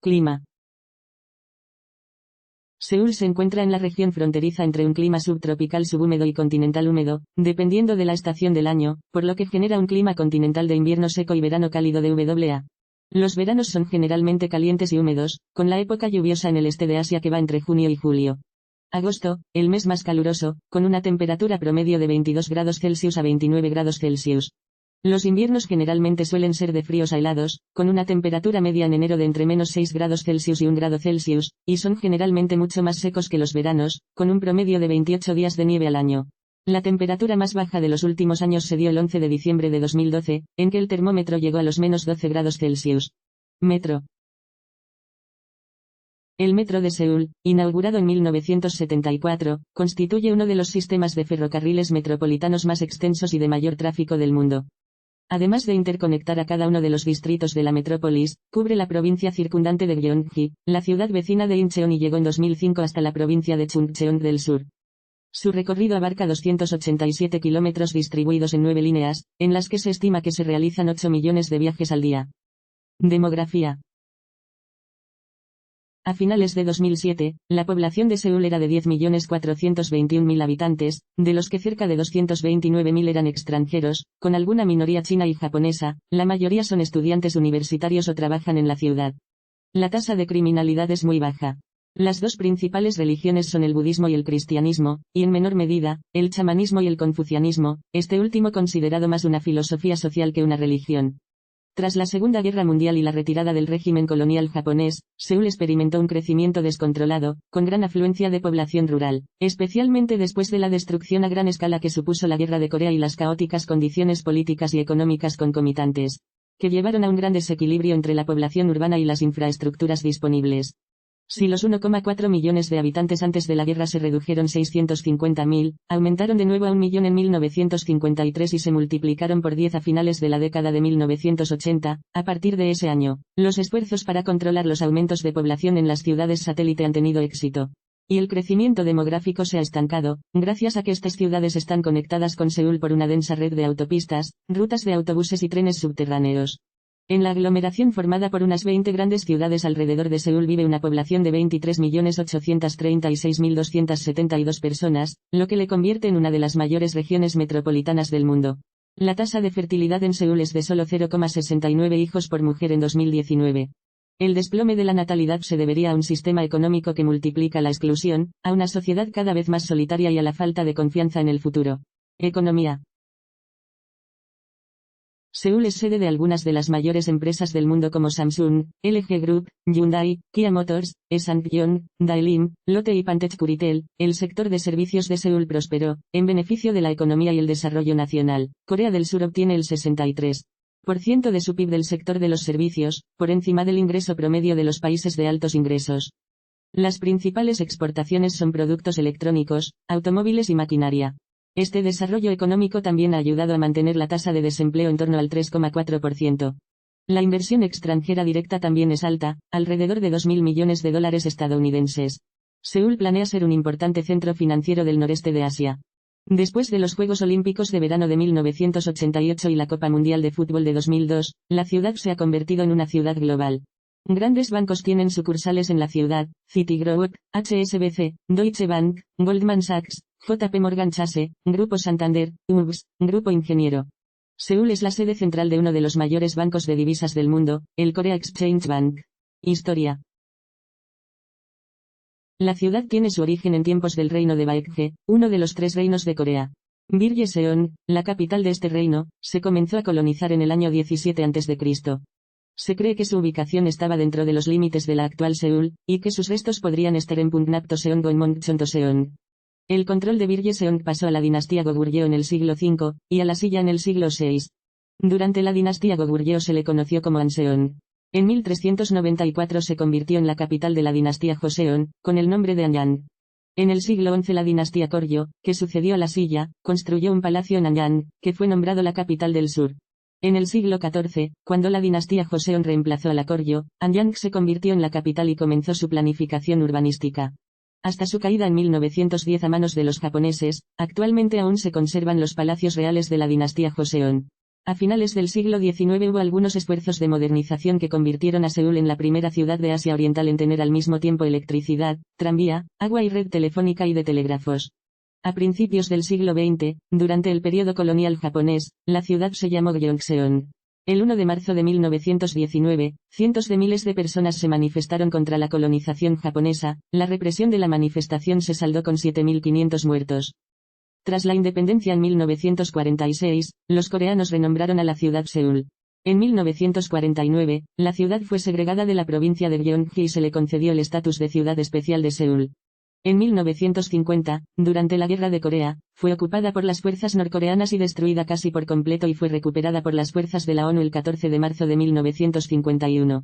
Clima. Seúl se encuentra en la región fronteriza entre un clima subtropical subhúmedo y continental húmedo, dependiendo de la estación del año, por lo que genera un clima continental de invierno seco y verano cálido de WA. Los veranos son generalmente calientes y húmedos, con la época lluviosa en el este de Asia que va entre junio y julio. Agosto, el mes más caluroso, con una temperatura promedio de 22 grados Celsius a 29 grados Celsius. Los inviernos generalmente suelen ser de fríos a helados, con una temperatura media en enero de entre menos 6 grados Celsius y 1 grado Celsius, y son generalmente mucho más secos que los veranos, con un promedio de 28 días de nieve al año. La temperatura más baja de los últimos años se dio el 11 de diciembre de 2012, en que el termómetro llegó a los menos 12 grados Celsius. Metro. El Metro de Seúl, inaugurado en 1974, constituye uno de los sistemas de ferrocarriles metropolitanos más extensos y de mayor tráfico del mundo. Además de interconectar a cada uno de los distritos de la metrópolis, cubre la provincia circundante de Gyeonggi, la ciudad vecina de Incheon y llegó en 2005 hasta la provincia de Chungcheong del sur. Su recorrido abarca 287 kilómetros distribuidos en 9 líneas, en las que se estima que se realizan 8 millones de viajes al día. Demografía. A finales de 2007, la población de Seúl era de 10.421.000 habitantes, de los que cerca de 229.000 eran extranjeros, con alguna minoría china y japonesa, la mayoría son estudiantes universitarios o trabajan en la ciudad. La tasa de criminalidad es muy baja. Las dos principales religiones son el budismo y el cristianismo, y en menor medida, el chamanismo y el confucianismo, este último considerado más una filosofía social que una religión. Tras la Segunda Guerra Mundial y la retirada del régimen colonial japonés, Seúl experimentó un crecimiento descontrolado, con gran afluencia de población rural, especialmente después de la destrucción a gran escala que supuso la Guerra de Corea y las caóticas condiciones políticas y económicas concomitantes, que llevaron a un gran desequilibrio entre la población urbana y las infraestructuras disponibles. Si los 1,4 millones de habitantes antes de la guerra se redujeron 650.000, aumentaron de nuevo a 1 millón en 1953 y se multiplicaron por 10 a finales de la década de 1980. A partir de ese año, los esfuerzos para controlar los aumentos de población en las ciudades satélite han tenido éxito. Y el crecimiento demográfico se ha estancado, gracias a que estas ciudades están conectadas con Seúl por una densa red de autopistas, rutas de autobuses y trenes subterráneos. En la aglomeración formada por unas 20 grandes ciudades alrededor de Seúl vive una población de 23.836.272 personas, lo que le convierte en una de las mayores regiones metropolitanas del mundo. La tasa de fertilidad en Seúl es de solo 0,69 hijos por mujer en 2019. El desplome de la natalidad se debería a un sistema económico que multiplica la exclusión, a una sociedad cada vez más solitaria y a la falta de confianza en el futuro. Economía. Seúl es sede de algunas de las mayores empresas del mundo como Samsung, LG Group, Hyundai, Kia Motors, Ssanggyeong, Daelim, Lotte y Pantech-Kuritel. El sector de servicios de Seúl prosperó, en beneficio de la economía y el desarrollo nacional. Corea del Sur obtiene el 63% de su PIB del sector de los servicios, por encima del ingreso promedio de los países de altos ingresos. Las principales exportaciones son productos electrónicos, automóviles y maquinaria. Este desarrollo económico también ha ayudado a mantener la tasa de desempleo en torno al 3,4%. La inversión extranjera directa también es alta, alrededor de 2.000 millones de dólares estadounidenses. Seúl planea ser un importante centro financiero del noreste de Asia. Después de los Juegos Olímpicos de verano de 1988 y la Copa Mundial de Fútbol de 2002, la ciudad se ha convertido en una ciudad global. Grandes bancos tienen sucursales en la ciudad: Citigroup, HSBC, Deutsche Bank, Goldman Sachs, JP Morgan Chase, Grupo Santander, UBS, Grupo Ingeniero. Seúl es la sede central de uno de los mayores bancos de divisas del mundo, el Korea Exchange Bank. Historia. La ciudad tiene su origen en tiempos del reino de Baekje, uno de los 3 reinos de Corea. Biryeseon, la capital de este reino, se comenzó a colonizar en el año 17 a.C. Se cree que su ubicación estaba dentro de los límites de la actual Seúl, y que sus restos podrían estar en Pungnaptoseong o en Mongchontoseong. El control de Biryeseong pasó a la dinastía Goguryeo en el siglo V, y a la silla en el siglo VI. Durante la dinastía Goguryeo se le conoció como Anseong. En 1394 se convirtió en la capital de la dinastía Joseon, con el nombre de Anyang. En el siglo XI la dinastía Koryo, que sucedió a la silla, construyó un palacio en Anyang, que fue nombrado la capital del sur. En el siglo XIV, cuando la dinastía Joseon reemplazó a la Koryo, Anyang se convirtió en la capital y comenzó su planificación urbanística. Hasta su caída en 1910 a manos de los japoneses, actualmente aún se conservan los palacios reales de la dinastía Joseon. A finales del siglo XIX hubo algunos esfuerzos de modernización que convirtieron a Seúl en la primera ciudad de Asia Oriental en tener al mismo tiempo electricidad, tranvía, agua y red telefónica y de telégrafos. A principios del siglo XX, durante el periodo colonial japonés, la ciudad se llamó Gyeongseong. El 1 de marzo de 1919, cientos de miles de personas se manifestaron contra la colonización japonesa. La represión de la manifestación se saldó con 7.500 muertos. Tras la independencia en 1946, los coreanos renombraron a la ciudad Seúl. En 1949, la ciudad fue segregada de la provincia de Gyeonggi y se le concedió el estatus de ciudad especial de Seúl. En 1950, durante la Guerra de Corea, fue ocupada por las fuerzas norcoreanas y destruida casi por completo y fue recuperada por las fuerzas de la ONU el 14 de marzo de 1951.